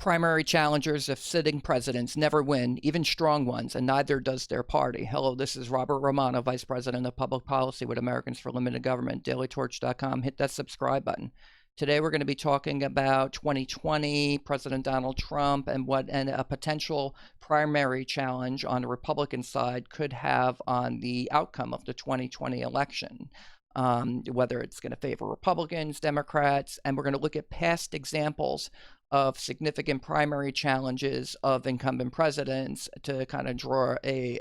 Primary challengers of sitting presidents never win, even strong ones, and neither does their party. Hello, this is Robert Romano, Vice President of Public Policy with Americans for Limited Government, dailytorch.com. Hit that subscribe button. Today we're going to be talking about 2020, President Donald Trump, and what a potential primary challenge on the Republican side could have on the outcome of the 2020 election. Whether it's going to favor Republicans, Democrats, and we're going to look at past examples of significant primary challenges of incumbent presidents to kind of draw a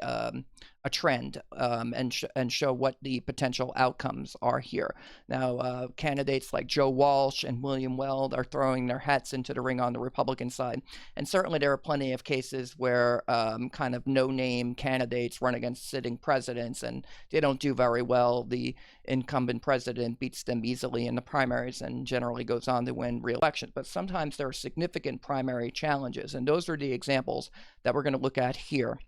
trend and show what the potential outcomes are here. Now, candidates like Joe Walsh and William Weld are throwing their hats into the ring on the Republican side. And certainly there are plenty of cases where kind of no-name candidates run against sitting presidents and they don't do very well. The incumbent president beats them easily in the primaries and generally goes on to win re-election. But sometimes there are significant primary challenges, and those are the examples that we're going to look at here.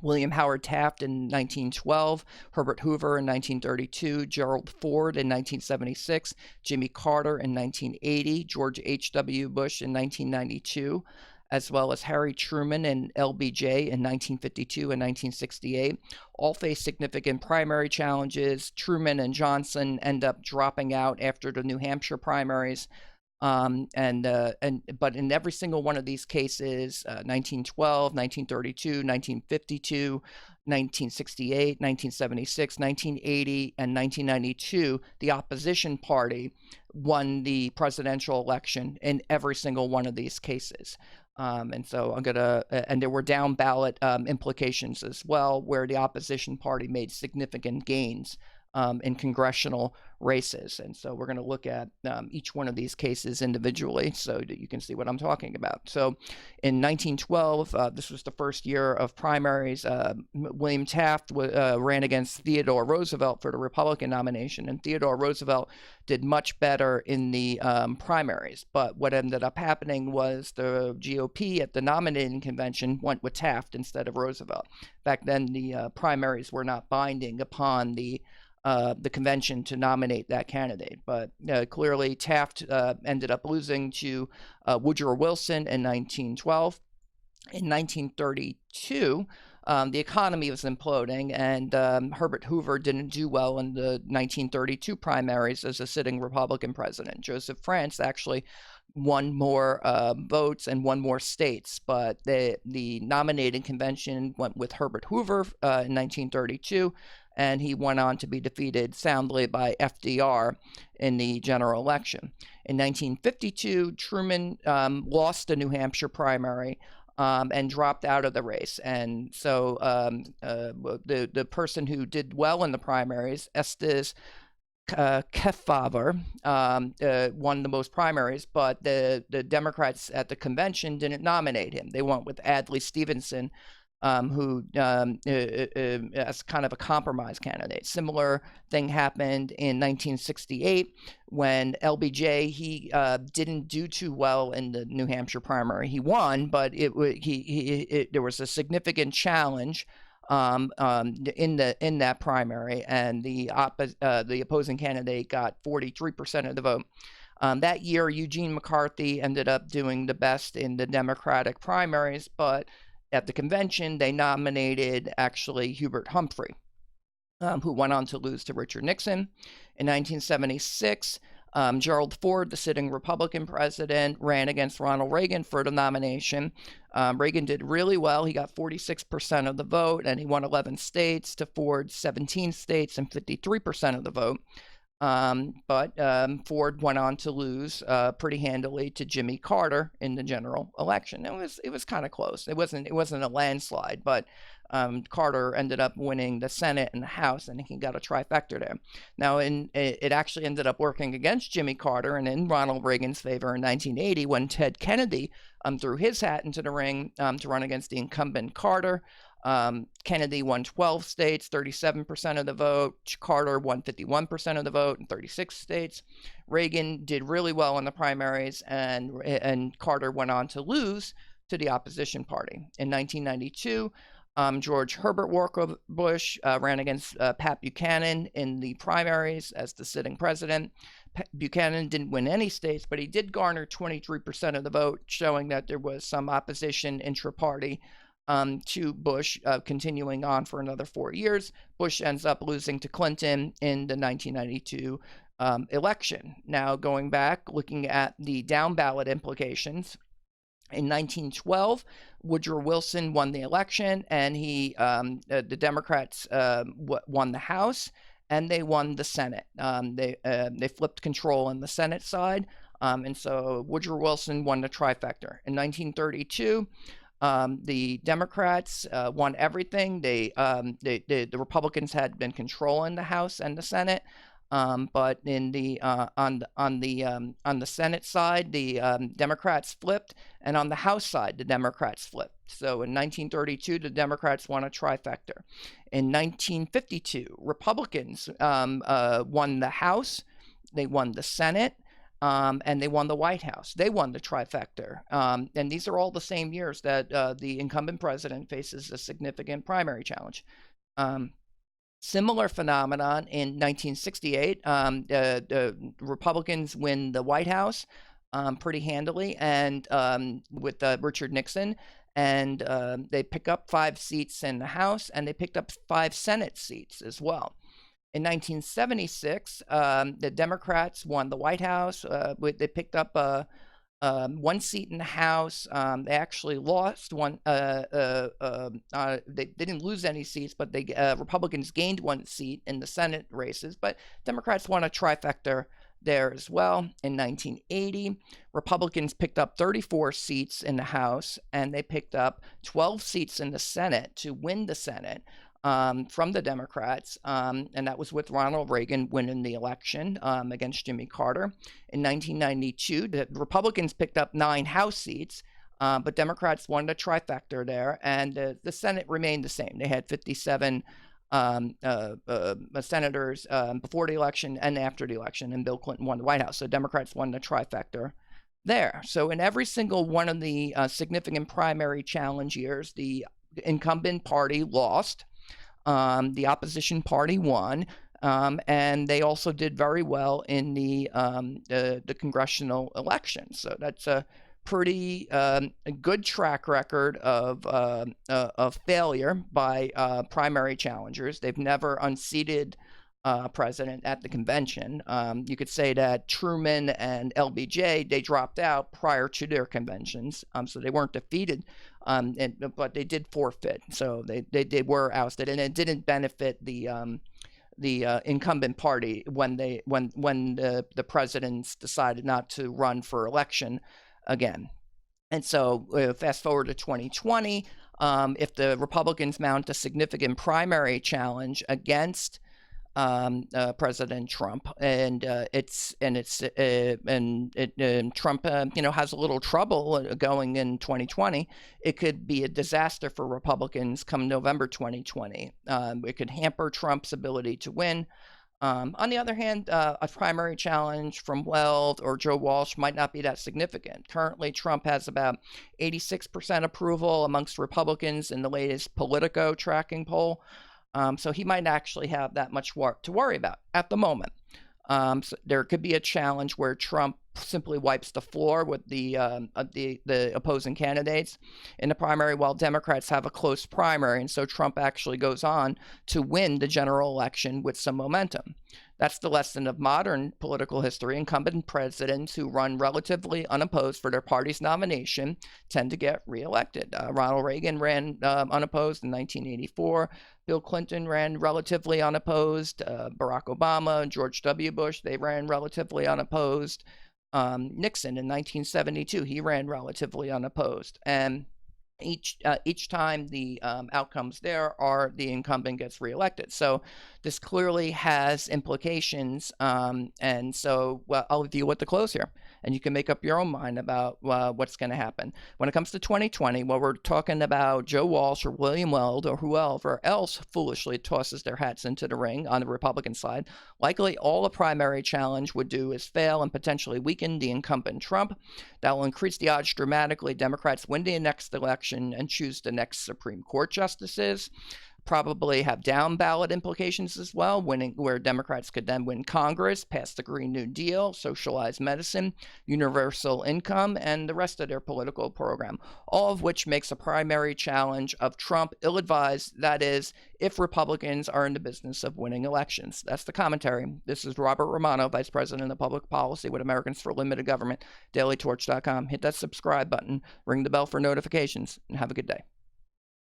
William Howard Taft in 1912, Herbert Hoover in 1932, Gerald Ford in 1976, Jimmy Carter in 1980, George H.W. Bush in 1992, as well as Harry Truman and LBJ in 1952 and 1968, all face significant primary challenges. Truman and Johnson end up dropping out after the New Hampshire primaries. But in every single one of these cases, 1912, 1932, 1952, 1968, 1976, 1980, and 1992, the opposition party won the presidential election in every single one of these cases. And so and there were down ballot implications as well, where the opposition party made significant gains in congressional races. And so we're going to look at each one of these cases individually so that you can see what I'm talking about. So in 1912, this was the first year of primaries. William Taft ran against Theodore Roosevelt for the Republican nomination, and Theodore Roosevelt did much better in the primaries. But what ended up happening was the GOP at the nominating convention went with Taft instead of Roosevelt. Back then, the primaries were not binding upon the convention to nominate that candidate. But clearly Taft ended up losing to Woodrow Wilson in 1912. In 1932, the economy was imploding, and Herbert Hoover didn't do well in the 1932 primaries as a sitting Republican president. Joseph France actually won more votes and won more states, but the nominating convention went with Herbert Hoover in 1932, and he went on to be defeated soundly by FDR in the general election. In 1952, Truman lost the New Hampshire primary and dropped out of the race. And so the person who did well in the primaries, Estes Kefauver, won the most primaries, but the Democrats at the convention didn't nominate him. They went with Adlai Stevenson, who as kind of a compromise candidate. Similar thing happened in 1968 when LBJ, he didn't do too well in the New Hampshire primary. He won, but there was a significant challenge in that primary, and the opposing candidate got 43% of the vote. That year, Eugene McCarthy ended up doing the best in the Democratic primaries, but at the convention, they nominated actually Hubert Humphrey, who went on to lose to Richard Nixon. In 1976, Gerald Ford, the sitting Republican president, ran against Ronald Reagan for the nomination. Reagan did really well. He got 46% of the vote, and he won 11 states to Ford's 17 states and 53% of the vote. But Ford went on to lose pretty handily to Jimmy Carter in the general election. It was kind of close. It wasn't a landslide, but Carter ended up winning the Senate and the House, and he got a trifecta there. Now, it actually ended up working against Jimmy Carter and in Ronald Reagan's favor in 1980 when Ted Kennedy threw his hat into the ring to run against the incumbent Carter. Kennedy won 12 states, 37% of the vote. Carter won 51% of the vote in 36 states. Reagan did really well in the primaries, and Carter went on to lose to the opposition party. In 1992, George Herbert Walker Bush ran against Pat Buchanan in the primaries as the sitting president. Buchanan didn't win any states, but he did garner 23% of the vote, showing that there was some opposition intra-party to Bush, continuing on for another 4 years. Bush ends up losing to Clinton in the 1992 election. Now, going back, looking at the down ballot implications, in 1912, Woodrow Wilson won the election, and the Democrats won the House, and they won the Senate. They flipped control on the Senate side, and so Woodrow Wilson won the trifecta. In 1932, the Democrats won everything. The Republicans had been controlling the House and the Senate. But in the on the Senate side, the Democrats flipped, and on the House side, the Democrats flipped. So in 1932, the Democrats won a trifecta. In 1952, Republicans won the House, they won the Senate, and they won the White House. They won the trifecta. And these are all the same years that the incumbent president faces a significant primary challenge. Similar phenomenon in 1968. The Republicans win the White House pretty handily, and with Richard Nixon, and they pick up 5 seats in the House, and they picked up 5 Senate seats as well. In 1976, the Democrats won the White House. They picked up 1 seat in the House. They actually lost one. They didn't lose any seats, but Republicans gained 1 seat in the Senate races. But Democrats won a trifecta there as well. In 1980, Republicans picked up 34 seats in the House, and they picked up 12 seats in the Senate to win the Senate from the Democrats, and that was with Ronald Reagan winning the election against Jimmy Carter. In 1992, the Republicans picked up 9 House seats, but Democrats won the trifecta there, and the Senate remained the same. They had 57 senators before the election and after the election, and Bill Clinton won the White House. So Democrats won the trifecta there. So in every single one of the significant primary challenge years, the incumbent party lost. The opposition party won, and they also did very well in the congressional elections. So that's a pretty good track record of failure by primary challengers. They've never unseated president at the convention. You could say that Truman and LBJ, they dropped out prior to their conventions, so they weren't defeated, but they did forfeit. So they were ousted, and it didn't benefit the incumbent party when the presidents decided not to run for election again. And so fast forward to 2020, if the Republicans mount a significant primary challenge against President Trump, and Trump has a little trouble going in 2020, it could be a disaster for Republicans come November 2020. It could hamper Trump's ability to win. On the other hand, a primary challenge from Weld or Joe Walsh might not be that significant. Currently, Trump has about 86% approval amongst Republicans in the latest Politico tracking poll. So he might actually have that much to worry about at the moment. So there could be a challenge where Trump simply wipes the floor with the opposing candidates in the primary, while Democrats have a close primary, and so Trump actually goes on to win the general election with some momentum. That's the lesson of modern political history. Incumbent presidents who run relatively unopposed for their party's nomination tend to get reelected. Ronald Reagan ran unopposed in 1984. Bill Clinton ran relatively unopposed. Barack Obama and George W. Bush, they ran relatively unopposed. Nixon in 1972, he ran relatively unopposed. And each time the outcomes there are the incumbent gets reelected. So this clearly has implications, and so I'll leave you with the close here, and you can make up your own mind about what's going to happen. When it comes to 2020, well, we're talking about Joe Walsh or William Weld or whoever else foolishly tosses their hats into the ring on the Republican side. Likely all a primary challenge would do is fail and potentially weaken the incumbent Trump. That will increase the odds dramatically. Democrats win the next election and choose the next Supreme Court justices. probably have down ballot implications as well, winning where Democrats could then win Congress, pass the Green New Deal, socialized medicine, universal income, and the rest of their political program, all of which makes a primary challenge of Trump ill-advised, that is, if Republicans are in the business of winning elections. That's the commentary. This is Robert Romano, Vice President of Public Policy with Americans for Limited Government, dailytorch.com. Hit that subscribe button, ring the bell for notifications, and have a good day.